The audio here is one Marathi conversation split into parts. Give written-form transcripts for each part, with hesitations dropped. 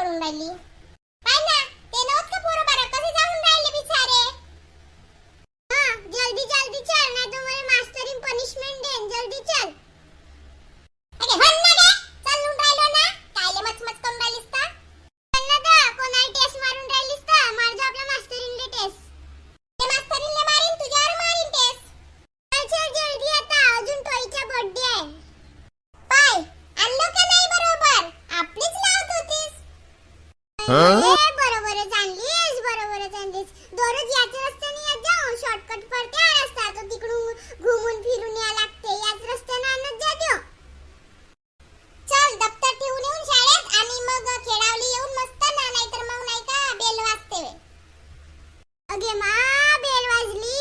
करून राहिली. काय ना ते नव्हत का पोरं बारा कसे जाऊन राहिले बिचारे. हां जल्दी जल्दी चल नाही तर मला मास्टरीन पनिशमेंट देन. जल्दी चल. अरे हन ना रे चालून राहिलो ना कायले मचमच करून राहिलीस का. चल ना दा कोणाला टेस्ट मारून राहिलीस का. मार जा आपल्या मास्टरीनले टेस्ट. ते मास्टरीनले मारीन तुझ्यावर मारीन टेस्ट. चल चल जल्दी आता अजून टॉयचा बर्थडे आहे. पाय आणलं का नाही बरोबर आपलीच लावत होतीस. बरोबर जाणलीस बरोबर जाणलीस. दररोज याच रस्त्याने येत जाऊ शॉर्टकट पडते हा रस्ता तो तिकडून घुमून फिरून या लागते याच रस्त्याने आणत जा देऊ. चल दप्तर ठेवून येऊन शाळेत आणि मग खेळावली येऊन मस्त ना नाहीतर मग नाही का बेल वाजते. अगे मा बेल वाजली.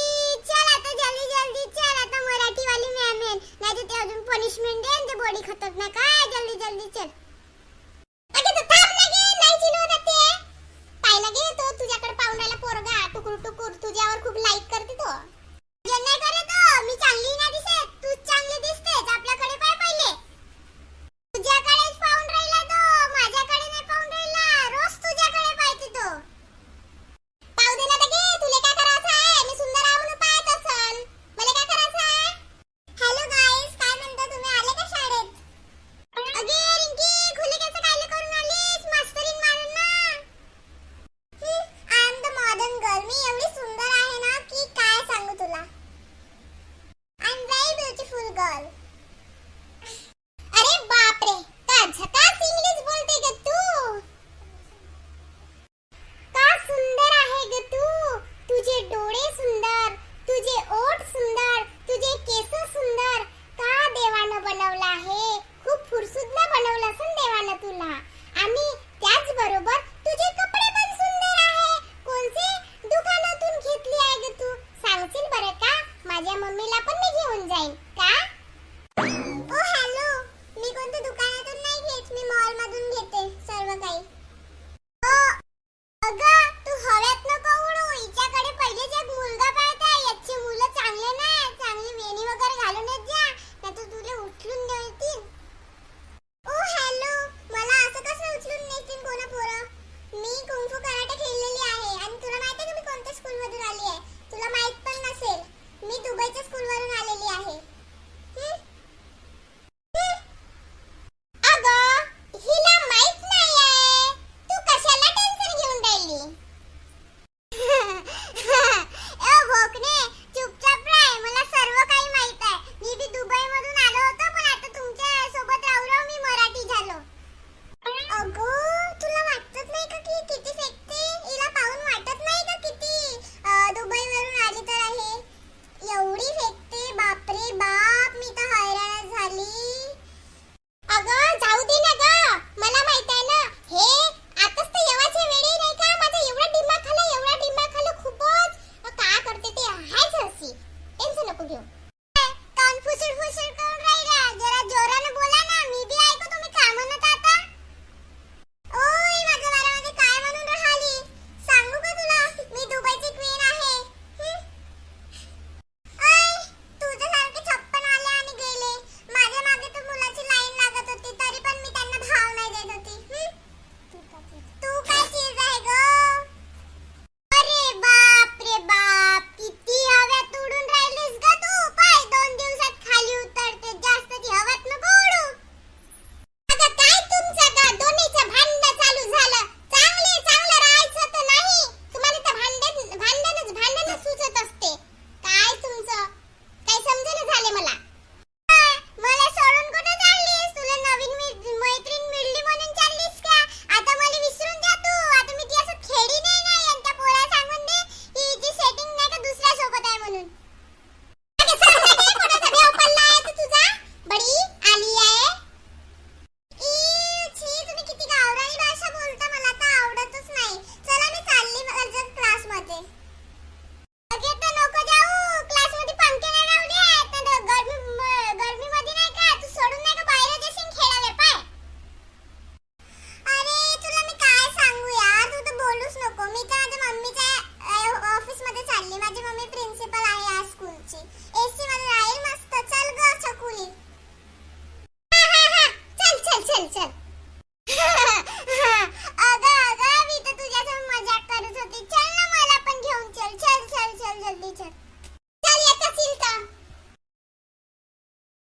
चल आता जल्दी जल्दी चल आता मराठी वाली मॅम येईल नाहीतर ते अजून पनिशमेंट देन ते बॉडी खतरनाक आहे. जल्दी जल्दी चल. अगे तू थांब ना गे नाही चिनवत ते. पाहिला गे तो तुझ्याकडे पाहून राहिला पोरगा टुकुर टुकुर तुझ्यावर खूप लाईक करते तो. नाही करे तो मी चांगली ना दिसत तू चांगली दिसतेस. आपल्याकडे पाय पहिले तुझ्याकडेच पाहून राहिला तो माझ्याकडे नाही पाहून राहिला. रोज तुझ्याकडे पाहते तो. पाहू दे ना गे तुले काय करायचं आहे. मी सुंदर आहे म्हणून पाहत असल मला काय करायचं आहे. हॅलो गाईस काय म्हणता तुम्ही आले का शाळेत. अगे रिंकी खुले कसं कायले करून आलीस मास्तरीन मारून ना. I am the modern girl. मी एवढी सुंदर आहे ना की काय सांगू तुला. I am very beautiful girl. अरे बाप रे का झकास इंग्लिश बोलते ग तू. का सुंदर आहे ग तू. तुझे डोळे सुंदर तुझे ओठ सुंदर तुझे केस सुंदर. का देवानं बनवलं आहे. खूप फुरसुद्धा बनवलं असेल देवानं तुला. आणि त्याच बरोबर तुझे कपडे पण सुंदर आहे. कोणते दुकानातून घेतली आहे ग तू सांगशील बरं का. माझ्या मम्मीला पण मी घेऊन जाईन का. ओ हॅलो मी कोणत्या दुकानातून नाही घेत मी मॉल मधून घेते सर्व काही. ओ अगं तू हवेत नको उडू. हिच्याकडे पहिलेच एक मुलगा पाहत आहे. याचे मुलं चांगले नाही चांगली वेणी वगैरे घालून येत जा नाहीतर तुला उचलून देतील. ओ हॅलो मला असं कसं उचलून नेतील कोणा पोरं. मी कुंफू कराटे खेळलेली आहे आणि तुला माहिती आहे का मी कोणत्या स्कूल मधून आली आहे. तुला माहित पण नसेल मी दुबईच्या स्कूल वरून आलेली आहे. अगं हिला माहित नाही आहे तू कशाला टेन्शन घेऊन राहिली. ए भोकने चुपचाप राह मला सर्व काही माहित आहे. मी बी दुबई मधून आलो होतो पण आता तुमच्या सोबत राहून मी मराठी झालो. अगं तुला वाटत नाही का की किती फेकते. हिला पाहून वाटत नाही का किती दुबई वरून आली तर आहे. एवढी फेकते बापरे बाप. मी तर हैराण झाली. अगं जाऊ दे ना ग मला माहित आहे ना हे आताच तर येवाच्या वेळी नाही का माझा एवढा दिमाग खाला खूपच का करते ते आहेच हसी. टेन्शन नको घेऊ. कान फुसड फुसड करून राहिला. जरा जोराने बोला ना मी बी ऐकू तुम्ही काय म्हणत आता. ओय माझ्या बारामध्ये काय म्हणून राहिली सांगू का तुला मी दुबईची क्वीन आहे. ओय तुझ्यासारखे 56 आले आणि गेले. माझ्या मागे तर मुलाची लाईन लागत होती तरी पण मी त्यांना भाव नाही देत होती. तू काय चीज आहे ग. अरे बाप रे बाप किती हव्यात उडून राहिलीस ग तू. पाय 2 दिवसात खाली उतरते जास्त ती हवेत नको उडू. अगं काय तुमचं का दोन्हीचं भांडण चालू झालं. चांगलं राहायचं तर नाही तुम्हाला तर भांडणच सुचत असते. काय तुमचं काय समजेना झाले मला. मला सोडून कुठे चाललीस. तुला नवीन मैत्रीण मिळली म्हणून चाललीस का. आता मला विसरून जा तू. आता मी ती असं खेळी नाही आणि त्या पोळ्या सांगून दे हिची सेटिंग नाही का दुसऱ्या सोबत आहे म्हणून. अरे सांग ना कोणाचा भेव पडला आहे तू तुझा. बडी आली आहे. छी तुम्ही किती गावरानी भाषा बोलता मला तर आवडतच नाही. चला मी चालली माझ्या क्लास मध्ये. अगे तर नको जाऊ क्लास मध्ये पंखे नाही लावले आहेत ना गरमी मध्ये नाही का तू सोडून नाही का बाहेर जाशील खेळायला पाय. अरे तुला मी काय सांगू यार तू तर बोलूच नको. मी तर माझ्या मम्मीच्या ऑफिस मध्ये चालली. माझी मम्मी प्रिन्सिपल आहे या स्कूलची.